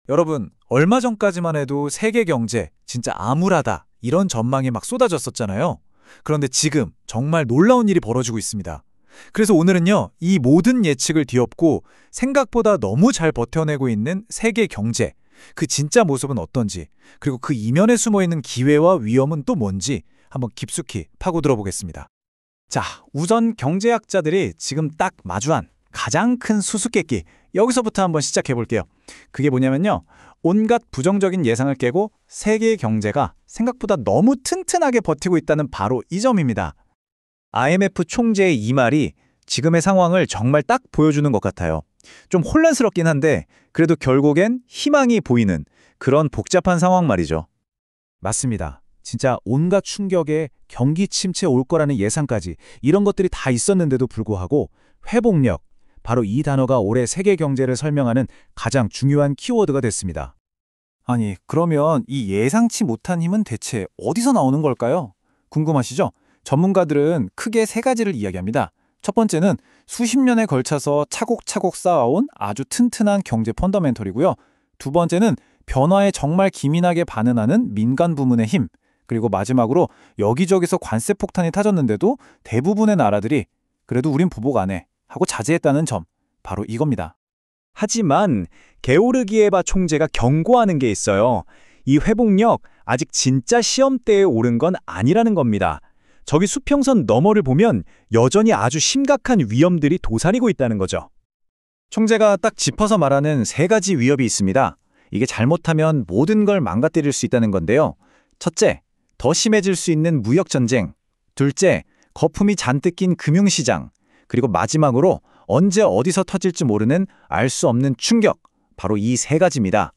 여러분, 얼마 전까지만 해도 세계 경제 진짜 암울하다 이런 전망이 막 쏟아졌었잖아요. 그런데 지금 정말 놀라운 일이 벌어지고 있습니다. 그래서 오늘은요, 이 모든 예측을 뒤엎고 생각보다 너무 잘 버텨내고 있는 세계 경제, 그 진짜 모습은 어떤지, 그리고 그 이면에 숨어있는 기회와 위험은 또 뭔지 한번 깊숙이 파고들어 보겠습니다. 자, 우선 경제학자들이 지금 딱 마주한 가장 큰 수수께끼, 여기서부터 한번 시작해 볼게요. 그게 뭐냐면요, 온갖 부정적인 예상을 깨고 세계 경제가 생각보다 너무 튼튼하게 버티고 있다는 바로 이 점입니다. IMF 총재의 이 말이 지금의 상황을 정말 딱 보여주는 것 같아요. 좀 혼란스럽긴 한데 그래도 결국엔 희망이 보이는 그런 복잡한 상황 말이죠. 맞습니다. 진짜 온갖 충격에 경기 침체 올 거라는 예상까지 이런 것들이 다 있었는데도 불구하고 회복력, 바로 이 단어가 올해 세계 경제를 설명하는 가장 중요한 키워드가 됐습니다. 아니, 그러면 이 예상치 못한 힘은 대체 어디서 나오는 걸까요? 궁금하시죠? 전문가들은 크게 세 가지를 이야기합니다. 첫 번째는 수십 년에 걸쳐서 차곡차곡 쌓아온 아주 튼튼한 경제 펀더멘털이고요. 두 번째는 변화에 정말 기민하게 반응하는 민간 부문의 힘. 그리고 마지막으로 여기저기서 관세 폭탄이 터졌는데도 대부분의 나라들이 그래도 우린 보복 안 해 하고 자제했다는 점. 바로 이겁니다. 하지만 게오르기에바 총재가 경고하는 게 있어요. 이 회복력 아직 진짜 시험대에 오른 건 아니라는 겁니다. 저기 수평선 너머를 보면 여전히 아주 심각한 위험들이 도사리고 있다는 거죠. 총재가 딱 짚어서 말하는 세 가지 위협이 있습니다. 이게 잘못하면 모든 걸 망가뜨릴 수 있다는 건데요. 첫째, 더 심해질 수 있는 무역전쟁. 둘째, 거품이 잔뜩 낀 금융시장. 그리고 마지막으로 언제 어디서 터질지 모르는 알 수 없는 충격. 바로 이 세 가지입니다.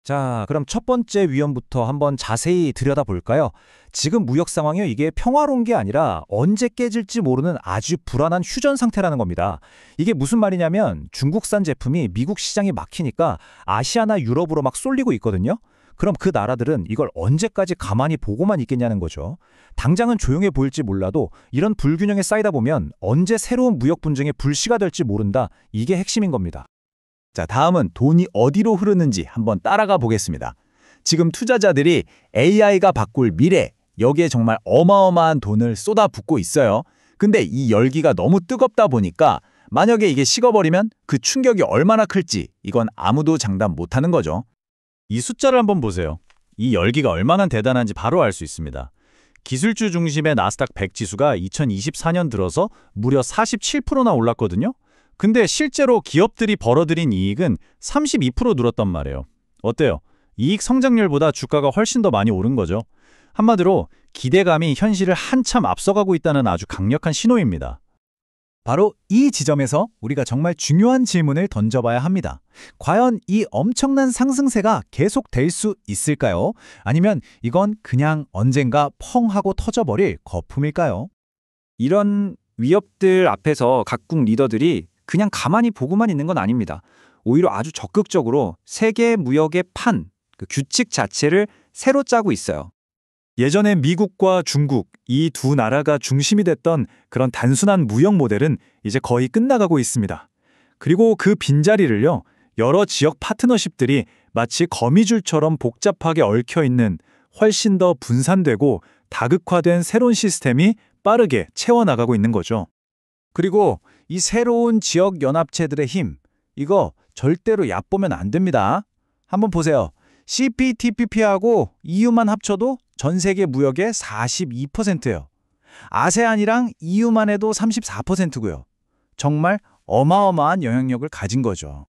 자, 그럼 첫 번째 위험부터 한번 자세히 들여다볼까요? 지금 무역 상황이 이게 평화로운 게 아니라 언제 깨질지 모르는 아주 불안한 휴전 상태라는 겁니다. 이게 무슨 말이냐면 중국산 제품이 미국 시장이 막히니까 아시아나 유럽으로 막 쏠리고 있거든요. 그럼 그 나라들은 이걸 언제까지 가만히 보고만 있겠냐는 거죠. 당장은 조용해 보일지 몰라도 이런 불균형에 쌓이다 보면 언제 새로운 무역 분쟁의 불씨가 될지 모른다. 이게 핵심인 겁니다. 자, 다음은 돈이 어디로 흐르는지 한번 따라가 보겠습니다. 지금 투자자들이 AI가 바꿀 미래, 여기에 정말 어마어마한 돈을 쏟아붓고 있어요. 근데 이 열기가 너무 뜨겁다 보니까 만약에 이게 식어버리면 그 충격이 얼마나 클지 이건 아무도 장담 못하는 거죠. 이 숫자를 한번 보세요. 이 열기가 얼마나 대단한지 바로 알 수 있습니다. 기술주 중심의 나스닥 100 지수가 2024년 들어서 무려 47%나 올랐거든요. 근데 실제로 기업들이 벌어들인 이익은 32% 늘었단 말이에요. 어때요? 이익 성장률보다 주가가 훨씬 더 많이 오른 거죠. 한마디로 기대감이 현실을 한참 앞서가고 있다는 아주 강력한 신호입니다. 바로 이 지점에서 우리가 정말 중요한 질문을 던져봐야 합니다. 과연 이 엄청난 상승세가 계속될 수 있을까요? 아니면 이건 그냥 언젠가 펑 하고 터져버릴 거품일까요? 이런 위협들 앞에서 각국 리더들이 그냥 가만히 보고만 있는 건 아닙니다. 오히려 아주 적극적으로 세계 무역의 판, 그 규칙 자체를 새로 짜고 있어요. 예전에 미국과 중국, 이 두 나라가 중심이 됐던 그런 단순한 무역 모델은 이제 거의 끝나가고 있습니다. 그리고 그 빈자리를요, 여러 지역 파트너십들이 마치 거미줄처럼 복잡하게 얽혀있는 훨씬 더 분산되고 다극화된 새로운 시스템이 빠르게 채워나가고 있는 거죠. 그리고 이 새로운 지역 연합체들의 힘, 이거 절대로 얕보면 안 됩니다. 한번 보세요. CPTPP하고 EU만 합쳐도 전 세계 무역의 42%예요. 아세안이랑 EU만 해도 34%고요. 정말 어마어마한 영향력을 가진 거죠.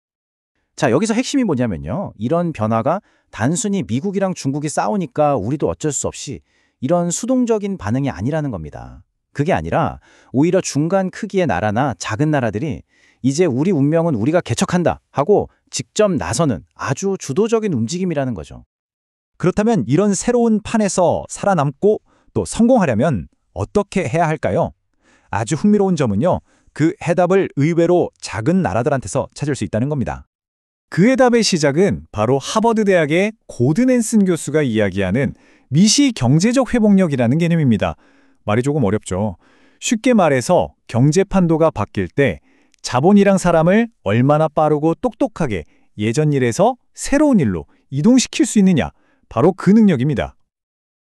자, 여기서 핵심이 뭐냐면요. 이런 변화가 단순히 미국이랑 중국이 싸우니까 우리도 어쩔 수 없이 이런 수동적인 반응이 아니라는 겁니다. 그게 아니라 오히려 중간 크기의 나라나 작은 나라들이 이제 우리 운명은 우리가 개척한다 하고 직접 나서는 아주 주도적인 움직임이라는 거죠. 그렇다면 이런 새로운 판에서 살아남고 또 성공하려면 어떻게 해야 할까요? 아주 흥미로운 점은요. 그 해답을 의외로 작은 나라들한테서 찾을 수 있다는 겁니다. 그 해답의 시작은 바로 하버드 대학의 고든 앤슨 교수가 이야기하는 미시 경제적 회복력이라는 개념입니다. 말이 조금 어렵죠. 쉽게 말해서 경제 판도가 바뀔 때 자본이랑 사람을 얼마나 빠르고 똑똑하게 예전 일에서 새로운 일로 이동시킬 수 있느냐? 바로 그 능력입니다.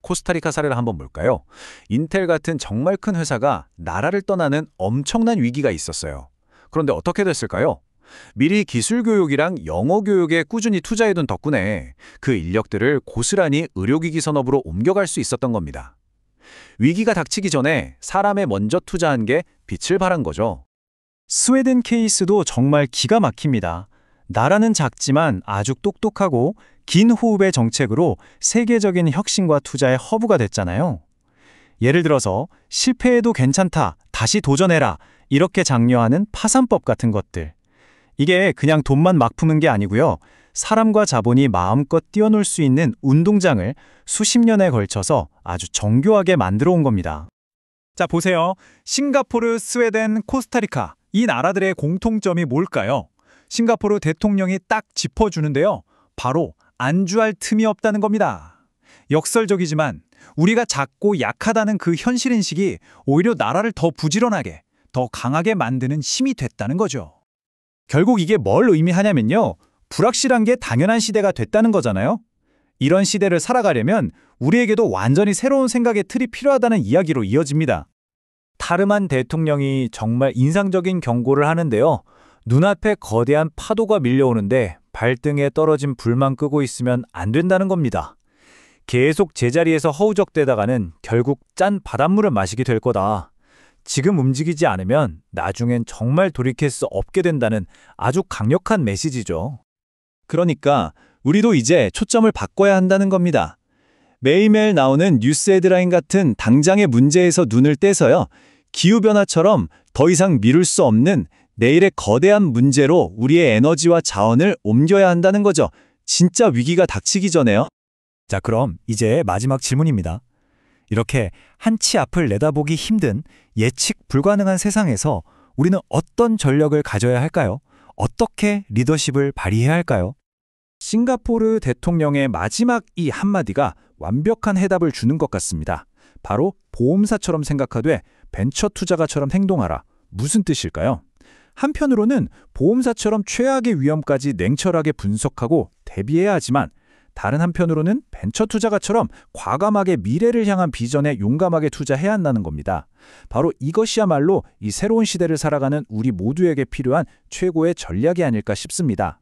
코스타리카 사례를 한번 볼까요? 인텔 같은 정말 큰 회사가 나라를 떠나는 엄청난 위기가 있었어요. 그런데 어떻게 됐을까요? 미리 기술 교육이랑 영어 교육에 꾸준히 투자해둔 덕분에 그 인력들을 고스란히 의료기기 산업으로 옮겨갈 수 있었던 겁니다. 위기가 닥치기 전에 사람에 먼저 투자한 게 빛을 발한 거죠. 스웨덴 케이스도 정말 기가 막힙니다. 나라는 작지만 아주 똑똑하고 긴 호흡의 정책으로 세계적인 혁신과 투자의 허브가 됐잖아요. 예를 들어서 실패해도 괜찮다, 다시 도전해라 이렇게 장려하는 파산법 같은 것들. 이게 그냥 돈만 막 푸는 게 아니고요. 사람과 자본이 마음껏 뛰어놀 수 있는 운동장을 수십 년에 걸쳐서 아주 정교하게 만들어 온 겁니다. 자, 보세요. 싱가포르, 스웨덴, 코스타리카 이 나라들의 공통점이 뭘까요? 싱가포르 대통령이 딱 짚어주는데요. 바로 안주할 틈이 없다는 겁니다. 역설적이지만 우리가 작고 약하다는 그 현실인식이 오히려 나라를 더 부지런하게, 더 강하게 만드는 힘이 됐다는 거죠. 결국 이게 뭘 의미하냐면요. 불확실한 게 당연한 시대가 됐다는 거잖아요. 이런 시대를 살아가려면 우리에게도 완전히 새로운 생각의 틀이 필요하다는 이야기로 이어집니다. 타르만 대통령이 정말 인상적인 경고를 하는데요. 눈앞에 거대한 파도가 밀려오는데 발등에 떨어진 불만 끄고 있으면 안 된다는 겁니다. 계속 제자리에서 허우적대다가는 결국 짠 바닷물을 마시게 될 거다. 지금 움직이지 않으면 나중엔 정말 돌이킬 수 없게 된다는 아주 강력한 메시지죠. 그러니까 우리도 이제 초점을 바꿔야 한다는 겁니다. 매일매일 나오는 뉴스 헤드라인 같은 당장의 문제에서 눈을 떼서요. 기후변화처럼 더 이상 미룰 수 없는 내일의 거대한 문제로 우리의 에너지와 자원을 옮겨야 한다는 거죠. 진짜 위기가 닥치기 전에요. 자, 그럼 이제 마지막 질문입니다. 이렇게 한치 앞을 내다보기 힘든 예측 불가능한 세상에서 우리는 어떤 전력을 가져야 할까요? 어떻게 리더십을 발휘해야 할까요? 싱가포르 대통령의 마지막 이 한마디가 완벽한 해답을 주는 것 같습니다. 바로 보험사처럼 생각하되 벤처 투자가처럼 행동하라. 무슨 뜻일까요? 한편으로는 보험사처럼 최악의 위험까지 냉철하게 분석하고 대비해야 하지만 다른 한편으로는 벤처 투자가처럼 과감하게 미래를 향한 비전에 용감하게 투자해야 한다는 겁니다. 바로 이것이야말로 이 새로운 시대를 살아가는 우리 모두에게 필요한 최고의 전략이 아닐까 싶습니다.